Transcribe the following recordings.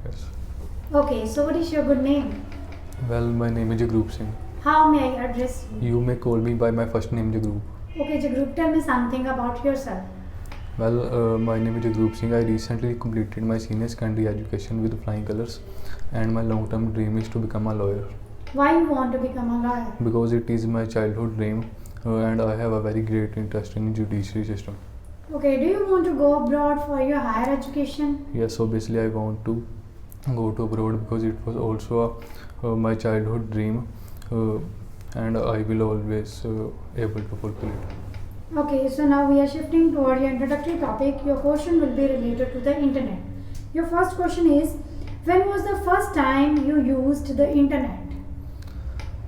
Yes. Okay, so what is your good name? Well, my name is Jagrup Singh. How may I address you? You may call me by my first name Jagrup. Okay, Jagrup, tell me something about yourself. Well, my name is Jagrup Singh. I recently completed my senior secondary education with flying colors, and my long-term dream is to become a lawyer Why you want to become a lawyer? because it is my childhood dream, and I have a very great interest in judiciary system. Okay, do you want to go abroad for your higher education? Yes, obviously I want to go to abroad because it was also my childhood dream, and I will always able to fulfill it. Okay, so now we are shifting toward your introductory topic. Your question will be related to the internet. Your first question is, when was the first time you used the internet?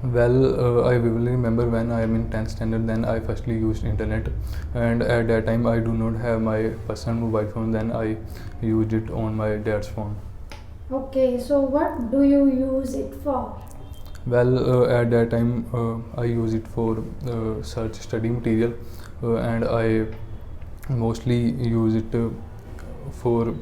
Well, I vividly remember when I am in 10th standard, then I firstly used internet, and at that time I do not have my personal mobile phone, then I used it on my dad's phone. Okay, so what do you use it for? Well, at that time I use it for search study material, and I mostly use it for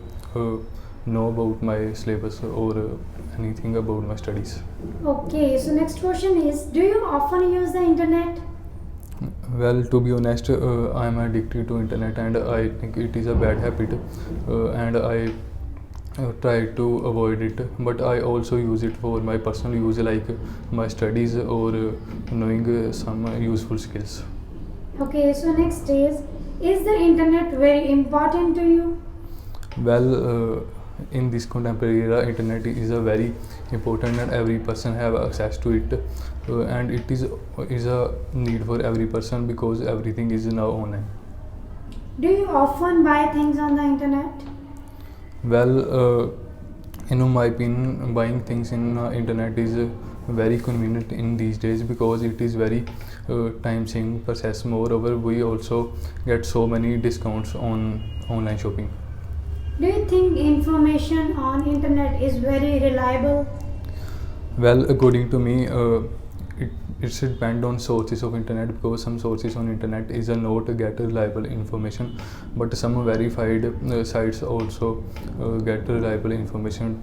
know about my syllabus or anything about my studies. Okay, so next question is, do you often use the internet? Well, to be honest, I am addicted to internet, and I think it is a bad habit, and I try to avoid it. But I also use it for my personal use, like my studies or knowing some useful skills. Okay, so next is the internet very important to you? Well, in this contemporary era, internet is a very important, and every person have access to it, and it is a need for every person because everything is now online. Do you often buy things on the internet? Well, in my opinion, buying things in internet is very convenient in these days because it is very time-saving process. Moreover, we also get so many discounts on online shopping. Do you think information on internet is very reliable? Well, according to me, it should depend on sources of internet because some sources on internet is a not get reliable information, but some verified sites also get reliable information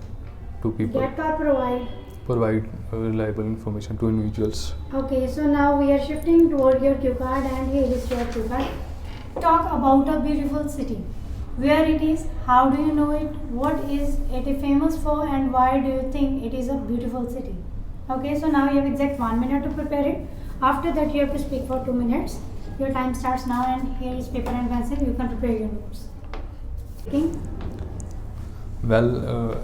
to people. Get or provide? Provide reliable information to individuals. Okay, so now we are shifting toward your cue card, and here is your cue card. Talk about a beautiful city. Where it is, how do you know it, what is it famous for, and why do you think it is a beautiful city? Okay, so now you have exact 1 minute to prepare it. After that, you have to speak for 2 minutes. Your time starts now, and here is paper and pencil. You can prepare your notes. Okay. Well,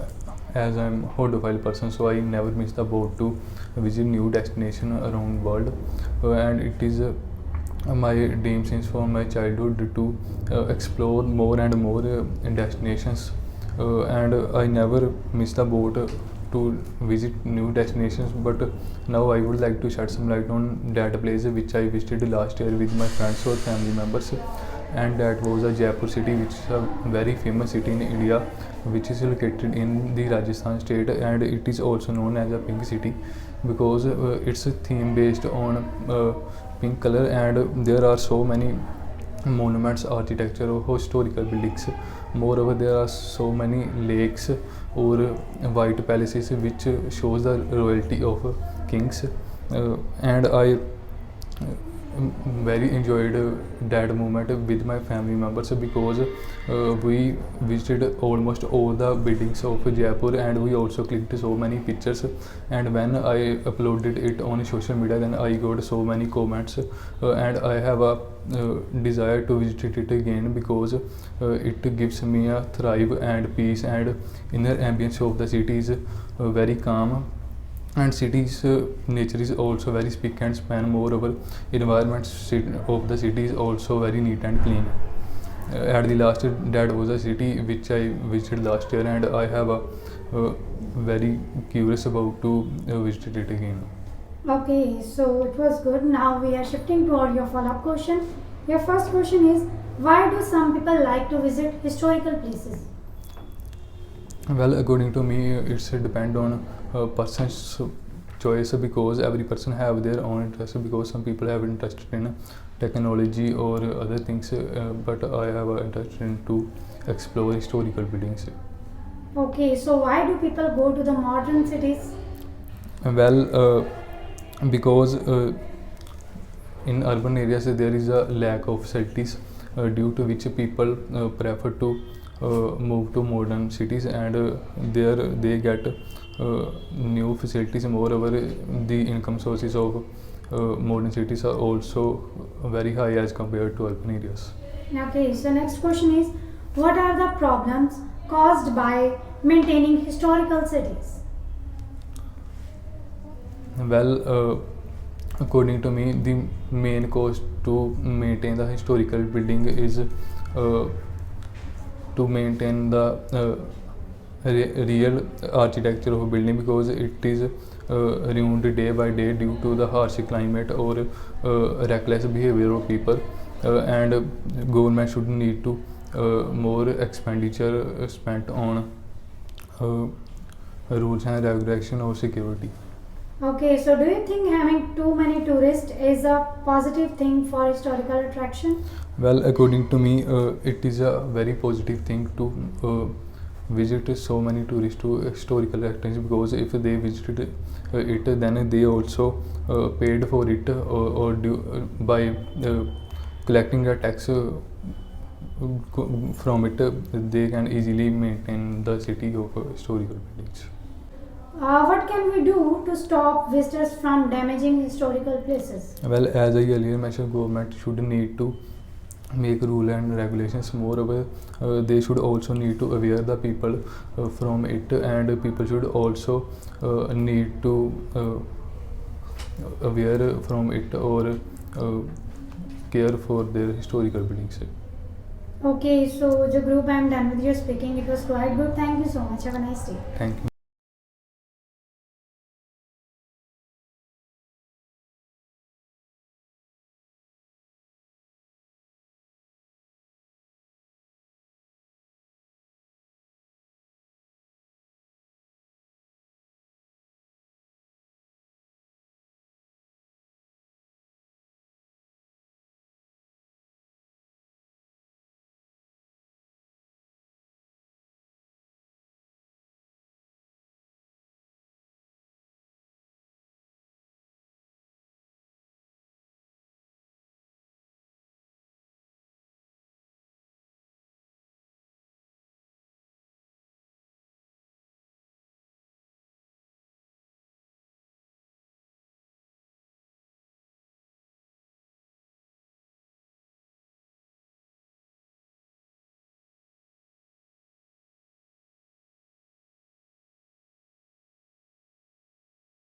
as I'm a wholesale person, so I never miss the boat to visit new destination around world, and it is my dream since from my childhood to explore more and more destinations, and I never miss the boat to visit new destinations. But now I would like to shed some light on that place which I visited last year with my friends or family members, and that was a Jaipur city, which is a very famous city in India, which is located in the Rajasthan state, and it is also known as a pink city because it's a theme based on pink color, and there are so many monuments, architecture or historical buildings. Moreover, there are so many lakes or white palaces which shows the royalty of kings, and I very enjoyed that moment with my family members because we visited almost all the buildings of Jaipur, and we also clicked so many pictures, and when I uploaded it on social media, then I got so many comments, and I have a desire to visit it again because it gives me a thrive and peace, and inner ambience of the city is very calm, and cities nature is also very spick and span. Moreover, environment of the city is also very neat and clean. At the last, that was a city which I visited last year, and I have a very curious about to visit it again. Okay, so it was good. Now we are shifting toward your follow-up question. Your first question is, why do some people like to visit historical places? Well, according to me, it's depend on a person's choice because every person have their own interest. Because some people have interest in technology or other things, but I have an interest in to explore historical buildings. Okay, so why do people go to the modern cities? Well, because in urban areas there is a lack of facilities, due to which people prefer to move to modern cities, and there they get new facilities. Moreover, the income sources of modern cities are also very high as compared to urban areas. Okay, so next question is, what are the problems caused by maintaining historical cities? Well, according to me, the main cost to maintain the historical building is to maintain the real architecture of a building, because it is ruined day by day due to the harsh climate or reckless behavior of people, and government should need to more expenditure spent on rules and regulation of security. Okay, so do you think having too many tourists is a positive thing for historical attraction? Well, according to me, it is a very positive thing to visit so many tourists to historical attractions, because if they visited it, then they also paid for it, by collecting a tax from it, they can easily maintain the city of historical buildings. What can we do to stop visitors from damaging historical places? Well, as I earlier mentioned, government should need to make rule and regulations. Moreover, they should also need to aware the people from it, and people should also need to aware from it, or care for their historical buildings. Okay, so the group, I'm done with your speaking. It was quite good. Thank you so much. Have a nice day. Thank you.